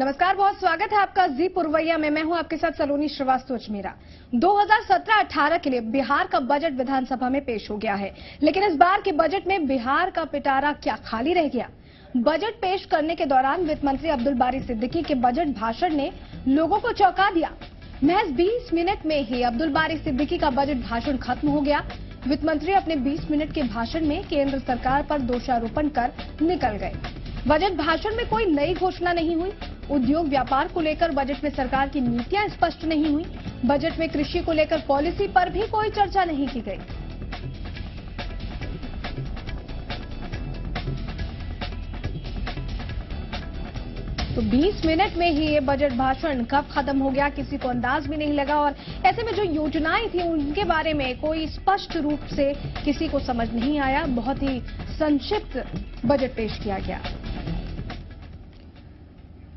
नमस्कार, बहुत स्वागत है आपका जी पुरवैया में। मैं हूं आपके साथ सलोनी श्रीवास्तव अजमेरा। 2017-18 के लिए बिहार का बजट विधानसभा में पेश हो गया है, लेकिन इस बार के बजट में बिहार का पिटारा क्या खाली रह गया? बजट पेश करने के दौरान वित्त मंत्री अब्दुल बारी सिद्दीकी के बजट भाषण ने लोगों को चौंका दिया। महज 20 मिनट में ही अब्दुल बारी सिद्दीकी का बजट भाषण खत्म हो गया। वित्त मंत्री अपने 20 मिनट के भाषण में केंद्र सरकार पर दोषारोपण कर निकल गए। बजट भाषण में कोई नई घोषणा नहीं हुई। उद्योग व्यापार को लेकर बजट में सरकार की नीतियां स्पष्ट नहीं हुई। बजट में कृषि को लेकर पॉलिसी पर भी कोई चर्चा नहीं की गई। तो 20 मिनट में ही ये बजट भाषण कब खत्म हो गया किसी को अंदाज भी नहीं लगा, और ऐसे में जो योजनाएं थी उनके बारे में कोई स्पष्ट रूप से किसी को समझ नहीं आया। बहुत ही संक्षिप्त बजट पेश किया गया।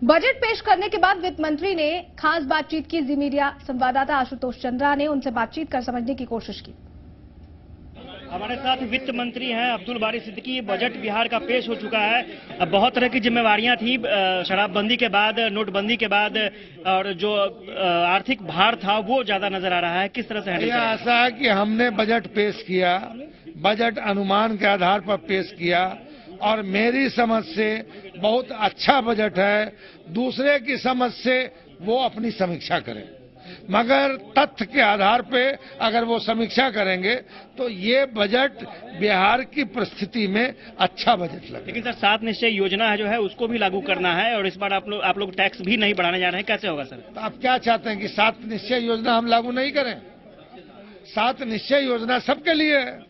बजट पेश करने के बाद वित्त मंत्री ने खास बातचीत की। जी मीडिया संवाददाता आशुतोष चंद्रा ने उनसे बातचीत कर समझने की कोशिश की। हमारे साथ वित्त मंत्री हैं अब्दुल बारी सिद्दीकी। बजट बिहार का पेश हो चुका है। अब बहुत तरह की जिम्मेवारियां थी शराबबंदी के बाद, नोटबंदी के बाद, और जो आर्थिक भार था वो ज्यादा नजर आ रहा है। किस तरह से हैंडल करें? ऐसा है कि हमने बजट पेश किया, बजट अनुमान के आधार पर पेश किया, और मेरी समझ से बहुत अच्छा बजट है। दूसरे की समझ से वो अपनी समीक्षा करें, मगर तथ्य के आधार पे अगर वो समीक्षा करेंगे तो ये बजट बिहार की परिस्थिति में अच्छा बजट लगे। लेकिन सर 7 निश्चय योजना है जो है उसको भी लागू करना है, और इस बार आप लोग टैक्स भी नहीं बढ़ाने जा रहे हैं। कैसे होगा सर? तो आप क्या चाहते हैं कि 7 निश्चय योजना हम लागू नहीं करें? 7 निश्चय योजना सबके लिए है,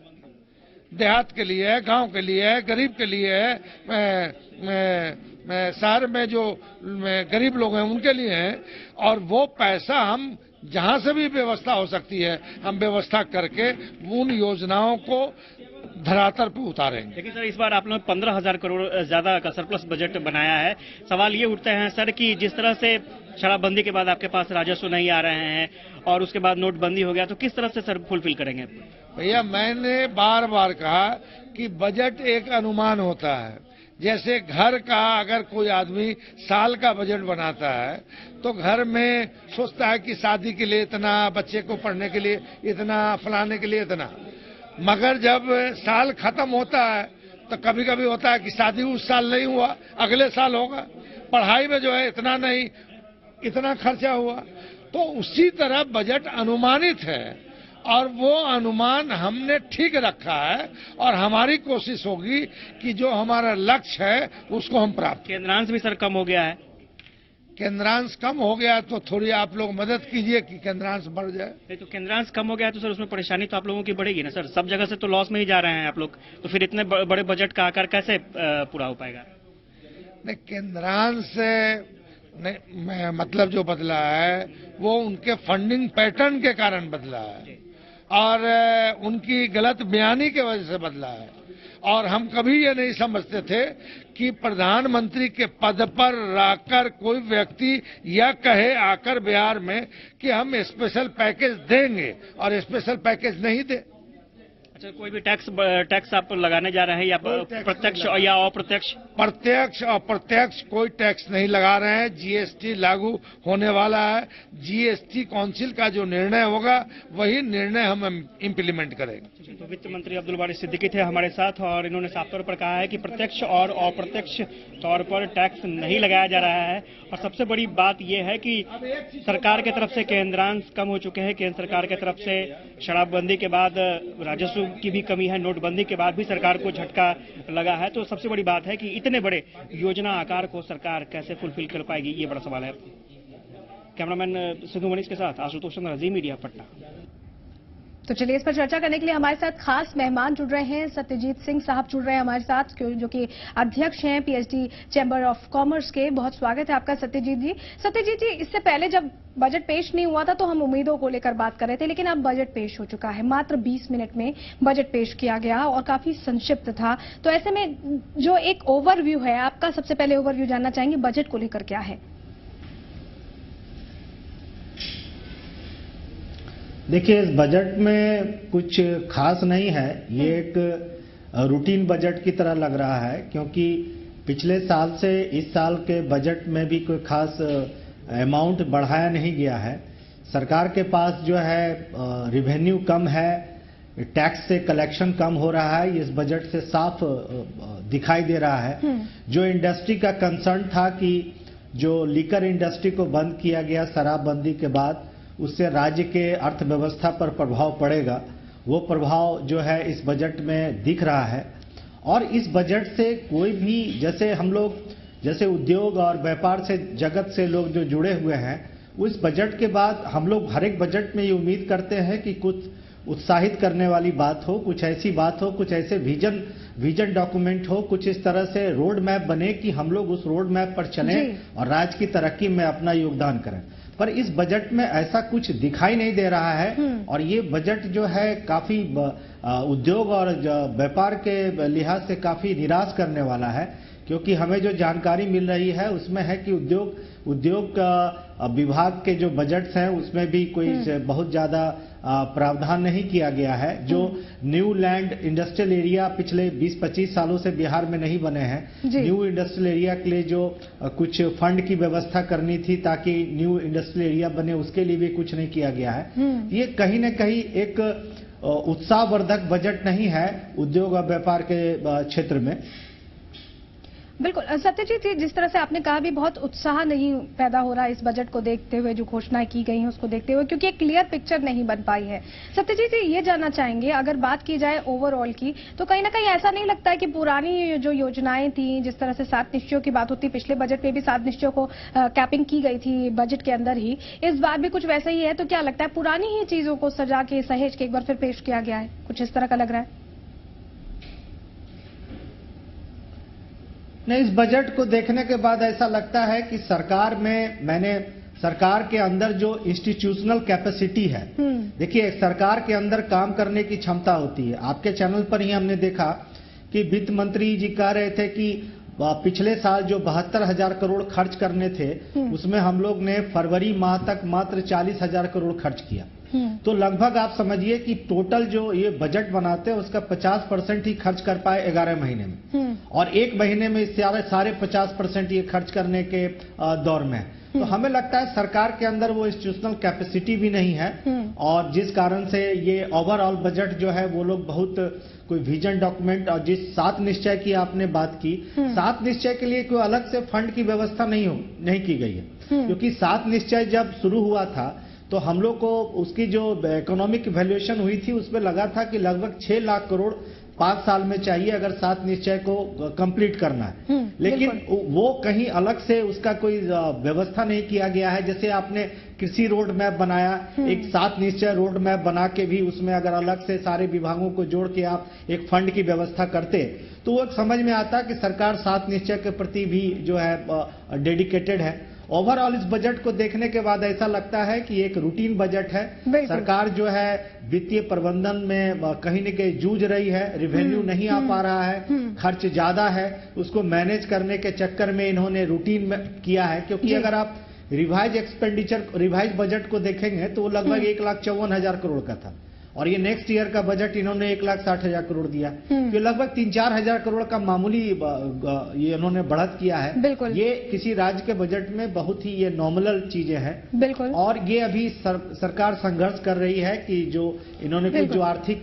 देहात के लिए है, गांव के लिए है, गरीब के लिए है, शहर में जो गरीब लोग हैं उनके लिए है। और वो पैसा हम जहां से भी व्यवस्था हो सकती है हम व्यवस्था करके उन योजनाओं को धरातल पर उतारेंगे। लेकिन सर इस बार आप लोगों ने 15,000 करोड़ ज्यादा का सरप्लस बजट बनाया है। सवाल ये उठते हैं सर कि जिस तरह से शराबबंदी के बाद आपके पास राजस्व नहीं आ रहे हैं और उसके बाद नोटबंदी हो गया, तो किस तरह से सर फुलफिल करेंगे? भैया, मैंने बार बार कहा कि बजट एक अनुमान होता है। जैसे घर का अगर कोई आदमी साल का बजट बनाता है तो घर में सोचता है कि शादी के लिए इतना, बच्चे को पढ़ने के लिए इतना, फलाने के लिए इतना, मगर जब साल खत्म होता है तो कभी कभी होता है कि शादी उस साल नहीं हुआ, अगले साल होगा। पढ़ाई में जो है इतना नहीं, इतना खर्चा हुआ। तो उसी तरह बजट अनुमानित है और वो अनुमान हमने ठीक रखा है, और हमारी कोशिश होगी कि जो हमारा लक्ष्य है उसको हम प्राप्त। केंद्रांश भी सर कम हो गया है। केंद्रांश कम हो गया तो थोड़ी आप लोग मदद कीजिए कि केंद्रांश बढ़ जाए। तो केंद्रांश कम हो गया तो सर उसमें परेशानी तो आप लोगों की बढ़ेगी ना सर। सब जगह से तो लॉस में ही जा रहे हैं आप लोग, तो फिर इतने बड़े बजट का आकार कैसे पूरा हो पाएगा? नहीं, केंद्रांश से मतलब जो बदला है वो उनके फंडिंग पैटर्न के कारण बदला है और उनकी गलत बयानी के वजह से बदला है। और हम कभी ये नहीं समझते थे कि प्रधानमंत्री के पद पर रहकर कोई व्यक्ति यह कहे आकर बिहार में कि हम स्पेशल पैकेज देंगे और स्पेशल पैकेज नहीं दे। अच्छा, कोई भी टैक्स आप लगाने जा रहे हैं या प्रत्यक्ष या अप्रत्यक्ष? प्रत्यक्ष और अप्रत्यक्ष कोई टैक्स नहीं लगा रहे हैं। जीएसटी लागू होने वाला है। जीएसटी काउंसिल का जो निर्णय होगा वही निर्णय हम इम्प्लीमेंट करेंगे। तो वित्त मंत्री अब्दुल बारी सिद्दीकी थे हमारे साथ, और इन्होंने साफ तौर पर कहा है कि प्रत्यक्ष और अप्रत्यक्ष तौर पर टैक्स नहीं लगाया जा रहा है। और सबसे बड़ी बात यह है कि सरकार की तरफ से केंद्रांश कम हो चुके हैं। केंद्र सरकार की तरफ से शराबबंदी के बाद राजस्व की भी कमी है, नोटबंदी के बाद भी सरकार को झटका लगा है। तो सबसे बड़ी बात है कि इतने बड़े योजना आकार को सरकार कैसे फुलफिल कर पाएगी, ये बड़ा सवाल है। कैमरामैन सिद्धू मनीष के साथ आशुतोष चंद्रा, जी मीडिया, पटना। तो चलिए, इस पर चर्चा करने के लिए हमारे साथ खास मेहमान जुड़ रहे हैं। सत्यजीत सिंह साहब जुड़ रहे हैं हमारे साथ, जो कि अध्यक्ष हैं पीएचडी चैम्बर ऑफ कॉमर्स के। बहुत स्वागत है आपका सत्यजीत जी। सत्यजीत जी, इससे पहले जब बजट पेश नहीं हुआ था तो हम उम्मीदों को लेकर बात कर रहे थे, लेकिन अब बजट पेश हो चुका है। मात्र 20 मिनट में बजट पेश किया गया और काफी संक्षिप्त था। तो ऐसे में जो एक ओवरव्यू है आपका, सबसे पहले ओवरव्यू जानना चाहेंगे बजट को लेकर क्या है? देखिए, इस बजट में कुछ खास नहीं है। ये एक रूटीन बजट की तरह लग रहा है, क्योंकि पिछले साल से इस साल के बजट में भी कोई खास अमाउंट बढ़ाया नहीं गया है। सरकार के पास जो है रेवेन्यू कम है, टैक्स से कलेक्शन कम हो रहा है, इस बजट से साफ दिखाई दे रहा है। जो इंडस्ट्री का कंसर्न था कि जो लीकर इंडस्ट्री को बंद किया गया शराबबंदी के बाद, उससे राज्य के अर्थव्यवस्था पर प्रभाव पड़ेगा, वो प्रभाव जो है इस बजट में दिख रहा है। और इस बजट से कोई भी, जैसे हम लोग जैसे उद्योग और व्यापार से जगत से लोग जो जुड़े हुए हैं, उस बजट के बाद हम लोग हर एक बजट में ये उम्मीद करते हैं कि कुछ उत्साहित करने वाली बात हो, कुछ ऐसी बात हो, कुछ ऐसे विजन डॉक्यूमेंट हो, कुछ इस तरह से रोड मैप बने कि हम लोग उस रोड मैप पर चलें और राज्य की तरक्की में अपना योगदान करें। पर इस बजट में ऐसा कुछ दिखाई नहीं दे रहा है। और ये बजट जो है काफी उद्योग और व्यापार के लिहाज से काफी निराश करने वाला है, क्योंकि हमें जो जानकारी मिल रही है उसमें है कि उद्योग विभाग के जो बजट्स हैं उसमें भी कोई बहुत ज्यादा प्रावधान नहीं किया गया है। जो न्यू लैंड इंडस्ट्रियल एरिया पिछले 20-25 सालों से बिहार में नहीं बने हैं, न्यू इंडस्ट्रियल एरिया के लिए जो कुछ फंड की व्यवस्था करनी थी ताकि न्यू इंडस्ट्रियल एरिया बने, उसके लिए भी कुछ नहीं किया गया है। ये कहीं न कहीं एक उत्साहवर्धक बजट नहीं है उद्योग और व्यापार के क्षेत्र में। बिल्कुल सत्यजीत जी, जिस तरह से आपने कहा भी बहुत उत्साह नहीं पैदा हो रहा है इस बजट को देखते हुए, जो घोषणाएं की गई हैं उसको देखते हुए, क्योंकि एक क्लियर पिक्चर नहीं बन पाई है। सत्यजीत जी, ये जानना चाहेंगे, अगर बात की जाए ओवरऑल की, तो कहीं ना कहीं ऐसा नहीं लगता है कि पुरानी जो योजनाएं थी, जिस तरह से 7 निश्चयों की बात होती, पिछले बजट में भी 7 निश्चयों को कैपिंग की गई थी बजट के अंदर ही, इस बार भी कुछ वैसा ही है? तो क्या लगता है पुरानी ही चीजों को सजा के सहेज के एक बार फिर पेश किया गया है, कुछ इस तरह का लग रहा है? नहीं, इस बजट को देखने के बाद ऐसा लगता है कि सरकार के अंदर जो इंस्टीट्यूशनल कैपेसिटी है, देखिए सरकार के अंदर काम करने की क्षमता होती है। आपके चैनल पर ही हमने देखा कि वित्त मंत्री जी कह रहे थे कि पिछले साल जो 72,000 करोड़ खर्च करने थे, उसमें हम लोग ने फरवरी माह तक मात्र 40,000 करोड़ खर्च किया। तो लगभग आप समझिए कि टोटल जो ये बजट बनाते हैं उसका 50% ही खर्च कर पाए 11 महीने में, और एक महीने में सारे 50% ये खर्च करने के दौर में है। तो हमें लगता है सरकार के अंदर वो इंस्टीट्यूशनल कैपेसिटी भी नहीं है, और जिस कारण से ये ओवरऑल बजट जो है वो लोग बहुत कोई विजन डॉक्यूमेंट, और जिस 7 निश्चय की आपने बात की, 7 निश्चय के लिए कोई अलग से फंड की व्यवस्था नहीं की गई है। क्योंकि 7 निश्चय जब शुरू हुआ था तो हम लोग को उसकी जो इकोनॉमिक वैल्यूएशन हुई थी उसमें लगा था कि लगभग 6 लाख करोड़ 5 साल में चाहिए अगर 7 निश्चय को कंप्लीट करना है। लेकिन वो कहीं अलग से उसका कोई व्यवस्था नहीं किया गया है। जैसे आपने कृषि रोड मैप बनाया, एक 7 निश्चय रोड मैप बना के भी उसमें अगर अलग से सारे विभागों को जोड़ के आप एक फंड की व्यवस्था करते तो वो समझ में आता कि सरकार 7 निश्चय के प्रति भी जो है डेडिकेटेड है। ओवरऑल इस बजट को देखने के बाद ऐसा लगता है कि एक रूटीन बजट है। सरकार जो है वित्तीय प्रबंधन में कहीं न कहीं जूझ रही है, रेवेन्यू नहीं आ पा रहा है, खर्च ज्यादा है, उसको मैनेज करने के चक्कर में इन्होंने रूटीन में किया है। क्योंकि अगर आप रिवाइज बजट को देखेंगे तो वो लगभग 1,54,000 करोड़ का था, और ये नेक्स्ट ईयर का बजट इन्होंने 1,60,000 करोड़ दिया। तो लगभग 3-4 हजार करोड़ का मामूली ये इन्होंने बढ़त किया है। ये किसी राज्य के बजट में बहुत ही ये नॉमिनल चीजें हैं। बिल्कुल। और ये अभी सरकार संघर्ष कर रही है कि जो इन्होंने कुछ जो आर्थिक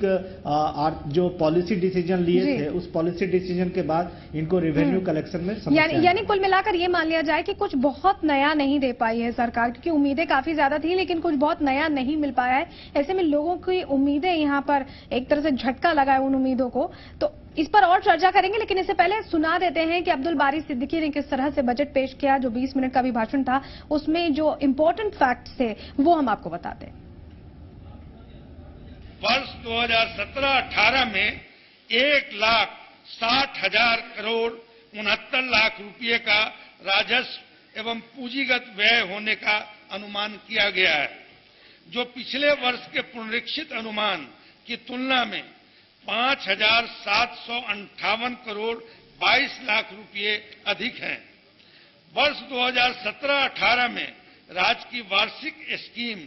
जो पॉलिसी डिसीजन लिए थे, उस पॉलिसी डिसीजन के बाद इनको रेवेन्यू कलेक्शन में यानी कुल मिलाकर ये मान लिया जाए कि कुछ बहुत नया नहीं दे पाई है सरकार, क्योंकि उम्मीदें काफी ज्यादा थी लेकिन कुछ बहुत नया नहीं मिल पाया है। ऐसे में लोगों की उम्मीदें यहाँ पर एक तरह से झटका लगा है उन उम्मीदों को। तो इस पर और चर्चा करेंगे, लेकिन इससे पहले सुना देते हैं कि अब्दुल बारी सिद्दीकी ने किस तरह से बजट पेश किया। जो 20 मिनट का भी भाषण था उसमें जो इम्पोर्टेंट फैक्ट्स थे वो हम आपको बताते हैं। वर्ष 2017-18 में 1,60,000 करोड़ 69 लाख रुपये का राजस्व एवं पूंजीगत व्यय होने का अनुमान किया गया है, जो पिछले वर्ष के पुनरीक्षित अनुमान की तुलना में 5,758 करोड़ 22 लाख रुपये अधिक हैं। वर्ष 2017-18 में राज्य की वार्षिक स्कीम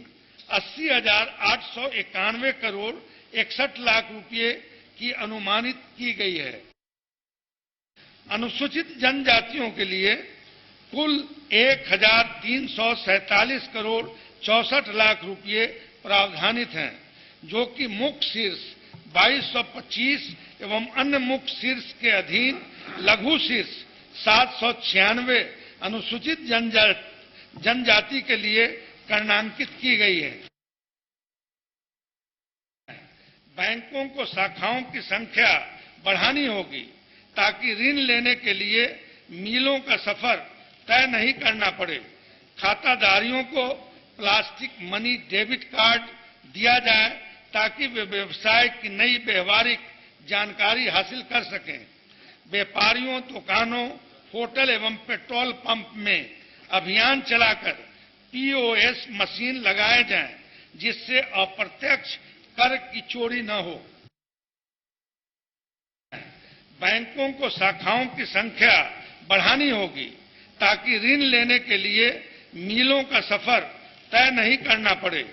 80,891 करोड़ 61 लाख रुपये की अनुमानित की गई है। अनुसूचित जनजातियों के लिए कुल 1,347 करोड़ 64 लाख रुपये प्रावधानित हैं, जो कि मुख्य शीर्ष 2225 एवं अन्य मुख्य शीर्ष के अधीन लघु शीर्ष 796 अनुसूचित जनजाति के लिए करणांकित की गई है। बैंकों को शाखाओं की संख्या बढ़ानी होगी ताकि ऋण लेने के लिए मीलों का सफर तय नहीं करना पड़े। खाताधारियों को प्लास्टिक मनी डेबिट कार्ड दिया जाए ताकि वे व्यवसाय की नई व्यवहारिक जानकारी हासिल कर सकें। व्यापारियों, दुकानों, होटल एवं पेट्रोल पंप में अभियान चलाकर पीओएस मशीन लगाए जाएं, जिससे अप्रत्यक्ष कर की चोरी न हो। बैंकों को शाखाओं की संख्या बढ़ानी होगी ताकि ऋण लेने के लिए मीलों का सफर तय नहीं करना पड़े।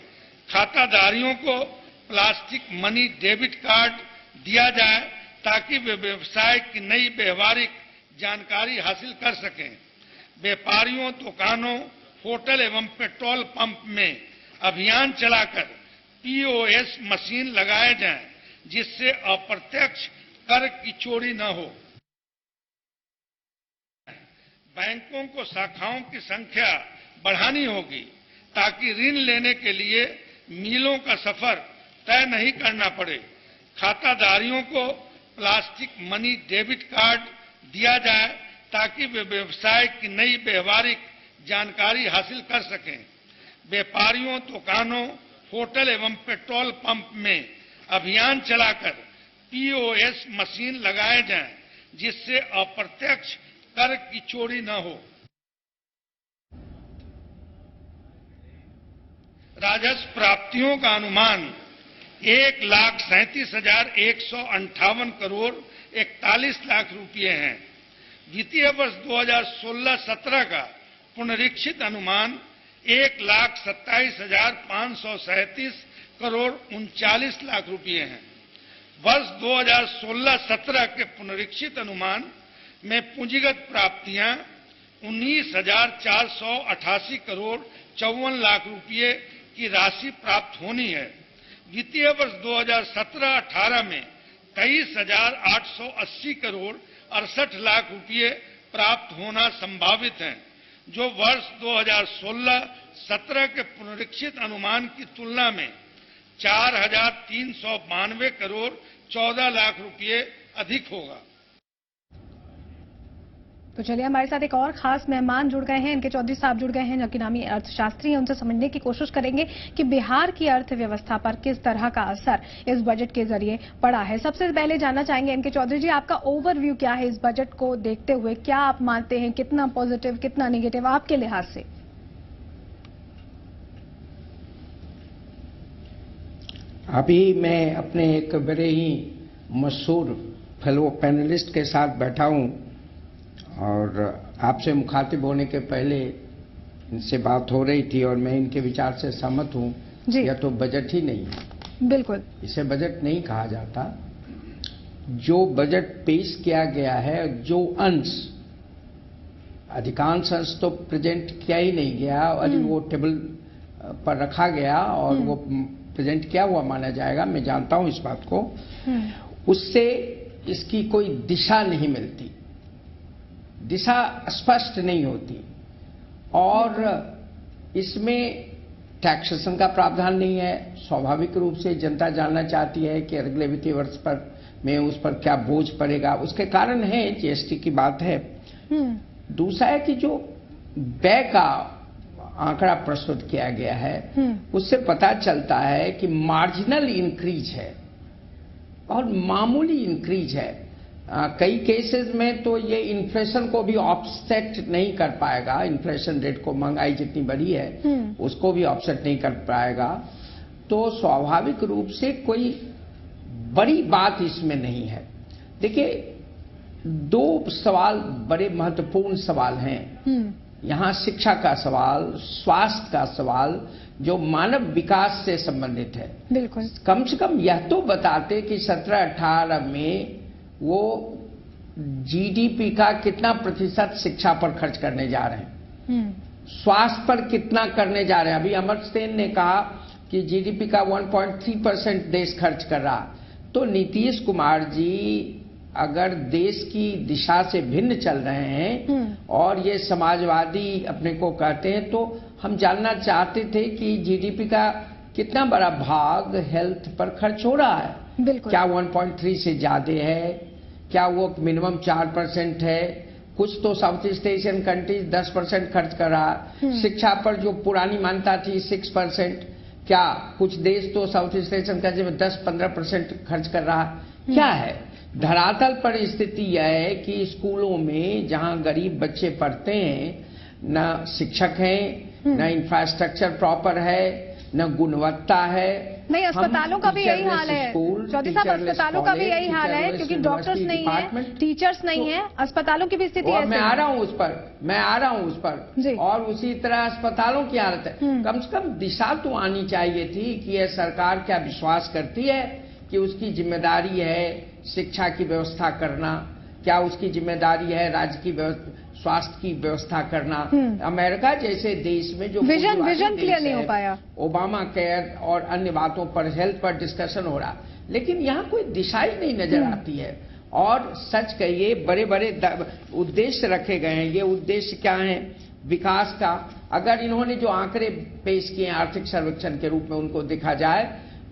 खाताधारियों को प्लास्टिक मनी डेबिट कार्ड दिया जाए ताकि वे व्यवसाय की नई व्यवहारिक जानकारी हासिल कर सकें। व्यापारियों, दुकानों, होटल एवं पेट्रोल पंप में अभियान चलाकर पीओएस मशीन लगाए जाएं, जिससे अप्रत्यक्ष कर की चोरी न हो। बैंकों को शाखाओं की संख्या बढ़ानी होगी ताकि ऋण लेने के लिए मीलों का सफर तय नहीं करना पड़े। खाताधारियों को प्लास्टिक मनी डेबिट कार्ड दिया जाए ताकि वे व्यवसाय की नई व्यवहारिक जानकारी हासिल कर सकें। व्यापारियों, दुकानों, होटल एवं पेट्रोल पंप में अभियान चलाकर पीओएस मशीन लगाए जाएं, जिससे अप्रत्यक्ष कर की चोरी न हो। राजस्व प्राप्तियों का अनुमान 1,37,158 करोड़ 41 लाख रुपये हैं। वित्तीय वर्ष 2016-17 का पुनरीक्षित अनुमान 1,27,537 करोड़ 39 लाख रुपये हैं। वर्ष 2016-17 के पुनरीक्षित अनुमान में पूंजीगत प्राप्तियां 19,488 करोड़ 54 लाख रुपये की राशि प्राप्त होनी है। वित्तीय वर्ष 2017-18 में 23,880 करोड़ 68 लाख रुपये प्राप्त होना संभावित है, जो वर्ष 2016-17 के पुनरीक्षित अनुमान की तुलना में 4,392 करोड़ 14 लाख रुपये अधिक होगा। तो चलिए हमारे साथ एक और खास मेहमान जुड़ गए हैं, इनके चौधरी साहब जुड़ गए हैं, जो कि नामी अर्थशास्त्री हैं। उनसे समझने की कोशिश करेंगे कि बिहार की अर्थव्यवस्था पर किस तरह का असर इस बजट के जरिए पड़ा है। सबसे पहले जानना चाहेंगे इनके चौधरी जी, आपका ओवरव्यू क्या है इस बजट को देखते हुए? क्या आप मानते हैं, कितना पॉजिटिव कितना नेगेटिव आपके लिहाज से? अभी मैं अपने एक बड़े ही मशहूर फेलो पैनलिस्ट के साथ बैठा हूं और आपसे मुखातिब होने के पहले इनसे बात हो रही थी और मैं इनके विचार से सहमत हूं। यह तो बजट ही नहीं है, बिल्कुल इसे बजट नहीं कहा जाता। जो बजट पेश किया गया है, जो अंश अधिकांश अंश तो प्रेजेंट किया ही नहीं गया और वो टेबल पर रखा गया और वो प्रेजेंट किया हुआ माना जाएगा, मैं जानता हूं इस बात को। उससे इसकी कोई दिशा नहीं मिलती, दिशा स्पष्ट नहीं होती और इसमें टैक्सेशन का प्रावधान नहीं है। स्वाभाविक रूप से जनता जानना चाहती है कि अगले वित्तीय वर्ष पर में उस पर क्या बोझ पड़ेगा। उसके कारण है जीएसटी की बात है। दूसरा है कि जो व्यय का आंकड़ा प्रस्तुत किया गया है उससे पता चलता है कि मार्जिनल इंक्रीज है और मामूली इंक्रीज है। कई केसेस में तो ये इन्फ्लेशन को भी ऑफसेट नहीं कर पाएगा। इन्फ्लेशन रेट को, महंगाई जितनी बढ़ी है उसको भी ऑफसेट नहीं कर पाएगा। तो स्वाभाविक रूप से कोई बड़ी बात इसमें नहीं है। देखिए, दो सवाल बड़े महत्वपूर्ण सवाल हैं यहाँ। शिक्षा का सवाल, स्वास्थ्य का सवाल, जो मानव विकास से संबंधित है। बिल्कुल, कम से कम यह तो बताते कि 17-18 में वो जीडीपी का कितना प्रतिशत शिक्षा पर खर्च करने जा रहे हैं, स्वास्थ्य पर कितना करने जा रहे हैं। अभी अमर्त्य सेन ने कहा कि जीडीपी का 1.3% देश खर्च कर रहा। तो नीतीश कुमार जी अगर देश की दिशा से भिन्न चल रहे हैं और ये समाजवादी अपने को कहते हैं, तो हम जानना चाहते थे कि जीडीपी का कितना बड़ा भाग हेल्थ पर खर्च हो रहा है। बिल्कुल। क्या 1.3 से ज्यादा है, क्या वो मिनिमम 4% है। कुछ तो साउथ ईस्ट एशियन कंट्रीज 10% खर्च कर रहा है। शिक्षा पर जो पुरानी मान्यता थी 6%, क्या कुछ देश तो साउथ ईस्ट एशियन कंट्री में 10-15% खर्च कर रहा है। क्या है धरातल पर स्थिति यह है कि स्कूलों में जहां गरीब बच्चे पढ़ते हैं, न शिक्षक हैं, न इंफ्रास्ट्रक्चर प्रॉपर है, न गुणवत्ता है। नहीं, अस्पतालों का भी यही हाल है चौधरी साहब, अस्पतालों का भी यही हाल है क्योंकि डॉक्टर्स नहीं है, टीचर्स नहीं है, अस्पतालों की भी स्थिति ऐसी है। मैं आ रहा हूं उस पर और उसी तरह अस्पतालों की हालत है। कम से कम दिशा तो आनी चाहिए थी कि यह सरकार क्या विश्वास करती है कि उसकी जिम्मेदारी है शिक्षा की व्यवस्था करना, क्या उसकी जिम्मेदारी है राज्य की स्वास्थ्य की व्यवस्था करना। अमेरिका जैसे देश में जो विजन क्लियर नहीं हो पाया, ओबामा केयर और अन्य बातों पर हेल्थ पर डिस्कशन हो रहा, लेकिन यहाँ कोई दिशा ही नहीं नजर आती है। और सच कहिए बड़े बड़े उद्देश्य रखे गए हैं। ये उद्देश्य क्या है विकास का? अगर इन्होंने जो आंकड़े पेश किए आर्थिक सर्वेक्षण के रूप में उनको देखा जाए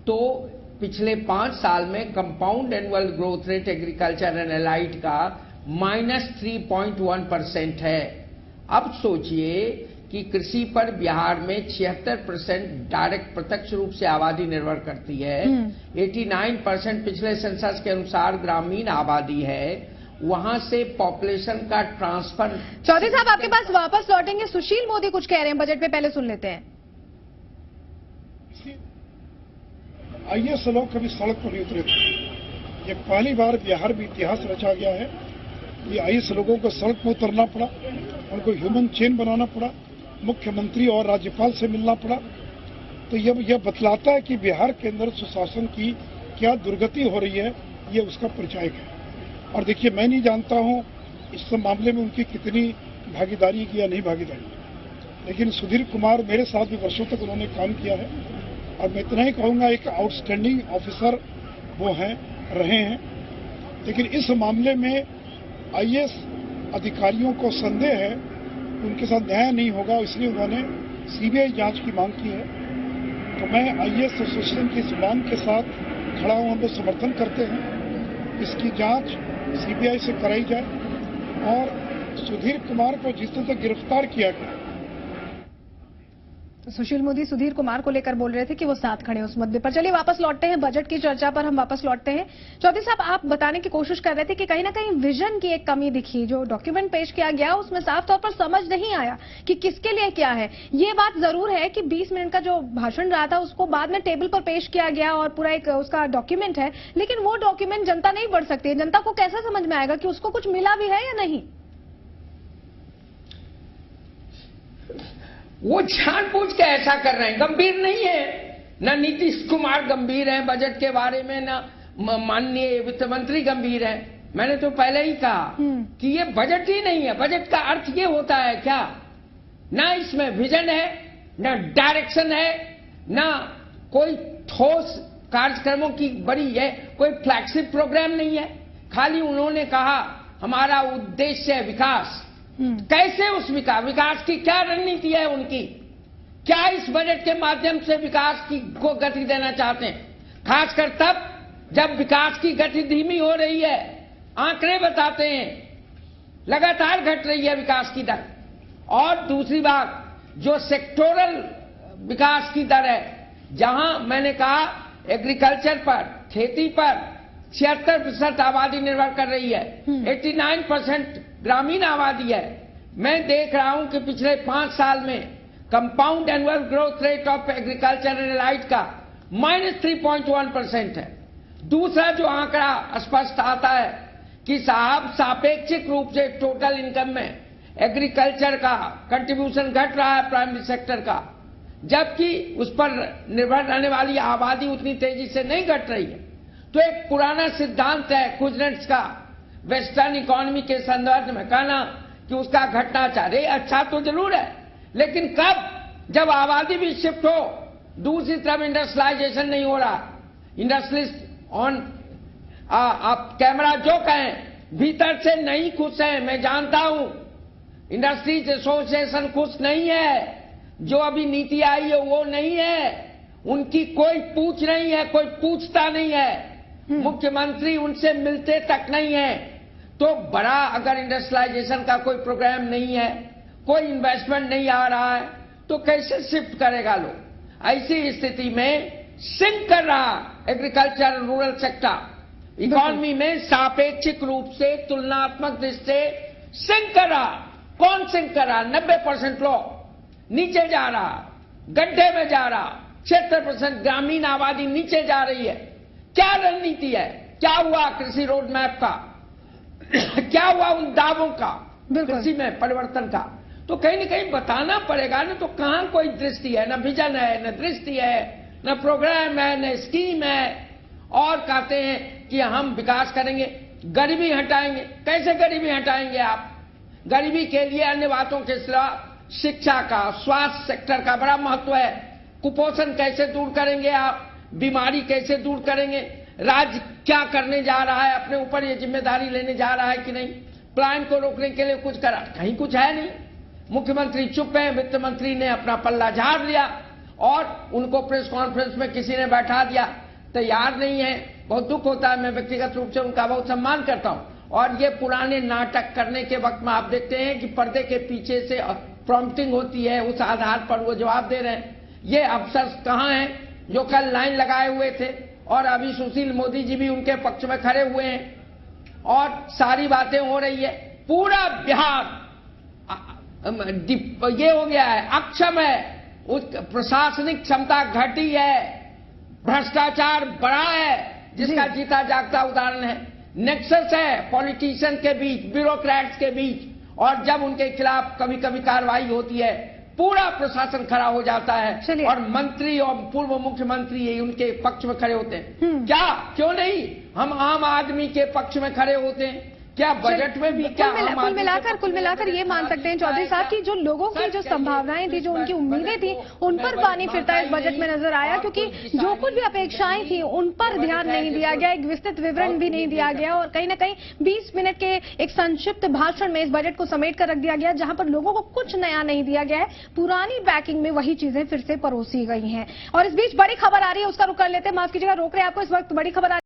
तो पिछले 5 साल में compound annual growth rate agriculture and allied का -3.1% है। अब सोचिए कि कृषि पर बिहार में 76% डायरेक्ट प्रत्यक्ष रूप से आबादी निर्भर करती है। 89% पिछले सेंसस के अनुसार ग्रामीण आबादी है। वहां से पॉपुलेशन का ट्रांसफर। चौधरी साहब आपके पास वापस लौटेंगे, सुशील मोदी कुछ कह रहे हैं बजट पे, पहले सुन लेते हैं। आईएएस लोग कभी सड़क पर नहीं उतरे थे। ये पहली बार बिहार में इतिहास रचा गया है। ये आईएएस लोगों को सड़क पर उतरना पड़ा, उनको ह्यूमन चेन बनाना पड़ा, मुख्यमंत्री और राज्यपाल से मिलना पड़ा। तो यह बतलाता है कि बिहार के अंदर सुशासन की क्या दुर्गति हो रही है, ये उसका परिचायक है। और देखिए, मैं नहीं जानता हूं इस सब मामले में उनकी कितनी भागीदारी की या नहीं भागीदारी, लेकिन सुधीर कुमार मेरे साथ भी वर्षों तक उन्होंने काम किया है और मैं इतना ही कहूंगा एक आउटस्टैंडिंग ऑफिसर वो हैं, रहे हैं। लेकिन इस मामले में आईएएस अधिकारियों को संदेह है उनके साथ न्याय नहीं होगा, इसलिए उन्होंने सीबीआई जांच की मांग की है। तो मैं आईएएस एसोसिएशन की इस मांग के साथ खड़ा हूं, हम लोग समर्थन करते हैं इसकी जांच सीबीआई से कराई जाए और सुधीर कुमार को जिस तरह से गिरफ्तार किया गया। तो सुशील मोदी सुधीर कुमार को लेकर बोल रहे थे कि वो साथ खड़े उस मुद्दे पर। चलिए वापस लौटते हैं, बजट की चर्चा पर हम वापस लौटते हैं। चौधरी साहब, आप बताने की कोशिश कर रहे थे कि कहीं ना कहीं विजन की एक कमी दिखी। जो डॉक्यूमेंट पेश किया गया उसमें साफ तौर पर समझ नहीं आया कि किसके लिए क्या है। ये बात जरूर है कि 20 मिनट का जो भाषण रहा था उसको बाद में टेबल पर पेश किया गया और पूरा एक उसका डॉक्यूमेंट है, लेकिन वो डॉक्यूमेंट जनता नहीं पढ़ सकती है। जनता को कैसे समझ में आएगा कि उसको कुछ मिला भी है या नहीं? वो जानबूझ के ऐसा कर रहे हैं, गंभीर नहीं है। न नीतीश कुमार गंभीर है बजट के बारे में, न माननीय वित्त मंत्री गंभीर है। मैंने तो पहले ही कहा कि ये बजट ही नहीं है। बजट का अर्थ ये होता है क्या? ना इसमें विजन है, न डायरेक्शन है, न कोई ठोस कार्यक्रमों की बड़ी है, कोई फ्लैगशिप प्रोग्राम नहीं है। खाली उन्होंने कहा हमारा उद्देश्य है विकास। कैसे उस विकास की क्या रणनीति है उनकी? क्या इस बजट के माध्यम से विकास की को गति देना चाहते हैं? खासकर तब जब विकास की गति धीमी हो रही है। आंकड़े बताते हैं लगातार घट रही है विकास की दर। और दूसरी बात, जो सेक्टोरल विकास की दर है, जहां मैंने कहा एग्रीकल्चर पर, खेती पर 76% आबादी निर्भर कर रही है, 89% ग्रामीण आबादी है। मैं देख रहा हूं कि पिछले 5 साल में compound annual growth rate of agriculture and allied का -3.1% है। दूसरा जो आंकड़ा स्पष्ट आता है कि साहब सापेक्षिक रूप से टोटल इनकम में एग्रीकल्चर का कंट्रीब्यूशन घट रहा है, प्राइमरी सेक्टर का, जबकि उस पर निर्भर रहने वाली आबादी उतनी तेजी से नहीं घट रही है। तो एक पुराना सिद्धांत है कुजनेट्स का वेस्टर्न इकोनॉमी के संदर्भ में कहना कि उसका घटना चाह रहे, अच्छा तो जरूर है, लेकिन कब? जब आबादी भी शिफ्ट हो, दूसरी तरफ इंडस्ट्रियलाइजेशन नहीं हो रहा। इंडस्ट्रियलिस्ट ऑन आप कैमरा जो कहें, भीतर से नहीं खुश है, मैं जानता हूं। इंडस्ट्रीज एसोसिएशन खुश नहीं है, जो अभी नीति आई है वो नहीं है, उनकी कोई पूछ नहीं है, कोई पूछता नहीं है, मुख्यमंत्री उनसे मिलते तक नहीं है। तो बड़ा अगर इंडस्ट्रियलाइजेशन का कोई प्रोग्राम नहीं है, कोई इन्वेस्टमेंट नहीं आ रहा है, तो कैसे शिफ्ट करेगा लोग? ऐसी स्थिति में सिंक कर रहा एग्रीकल्चर रूरल सेक्टर इकोनॉमी में सापेक्षिक रूप से तुलनात्मक दृष्टि से सिंक कर रहा। कौन सिंक कर रहा? 90% लोग नीचे जा रहा, गड्ढे में जा रहा, 76% ग्रामीण आबादी नीचे जा रही है। क्या रणनीति है? क्या हुआ कृषि रोड मैप का? क्या हुआ उन दावों का कृषि में परिवर्तन का? तो कहीं न कहीं बताना पड़ेगा ना। तो कहां कोई दृष्टि है? न विजन है, न दृष्टि है, न प्रोग्राम है, न स्कीम है। और कहते हैं कि हम विकास करेंगे, गरीबी हटाएंगे। कैसे गरीबी हटाएंगे आप? गरीबी के लिए अन्य बातों के सिवा शिक्षा का, स्वास्थ्य सेक्टर का बड़ा महत्व है। कुपोषण कैसे दूर करेंगे आप? बीमारी कैसे दूर करेंगे? राज्य क्या करने जा रहा है? अपने ऊपर ये जिम्मेदारी लेने जा रहा है कि नहीं? प्लान को रोकने के लिए कुछ करा? कहीं कुछ है नहीं। मुख्यमंत्री चुप है, वित्त मंत्री ने अपना पल्ला झाड़ लिया और उनको प्रेस कॉन्फ्रेंस में किसी ने बैठा दिया, तैयार नहीं है। बहुत दुख होता है, मैं व्यक्तिगत रूप से उनका बहुत सम्मान करता हूं। और ये पुराने नाटक करने के वक्त में आप देखते हैं कि पर्दे के पीछे से प्रॉम्प्टिंग होती है, उस आधार पर वो जवाब दे रहे हैं। ये अफसर कहां हैं जो कल लाइन लगाए हुए थे? और अभी सुशील मोदी जी भी उनके पक्ष में खड़े हुए हैं और सारी बातें हो रही है। पूरा बिहार ये हो गया है, अक्षम है, उस प्रशासनिक क्षमता घटी है, भ्रष्टाचार बढ़ा है, जिसका जीता जागता उदाहरण है। नेक्सस है पॉलिटिशियन के बीच, ब्यूरोक्रेट्स के बीच, और जब उनके खिलाफ कभी कभी कार्रवाई होती है, पूरा प्रशासन खड़ा हो जाता है और मंत्री और पूर्व मुख्यमंत्री उनके पक्ष में खड़े होते हैं। क्या? क्यों नहीं? हम आम आदमी के पक्ष में खड़े होते हैं। क्या बजट में भी क्या कुल मिलाकर ये मान सकते हैं चौधरी साहब कि जो लोगों की जो संभावनाएं थी, जो उनकी उम्मीदें थी, उन पर पानी फिरता इस बजट में नजर आया, क्योंकि जो कुछ भी अपेक्षाएं थी उन पर ध्यान नहीं दिया गया, एक विस्तृत विवरण भी नहीं दिया गया और कहीं न कहीं 20 मिनट के एक संक्षिप्त भाषण में इस बजट को समेट कर रख दिया गया, जहां पर लोगों को कुछ नया नहीं दिया गया है। पुरानी पैकिंग में वही चीजें फिर से परोसी गई हैं। और इस बीच बड़ी खबर आ रही है, उसका रुख कर लेते हैं। माफ कीजिएगा, रोक रहे हैं आपको। इस वक्त बड़ी खबर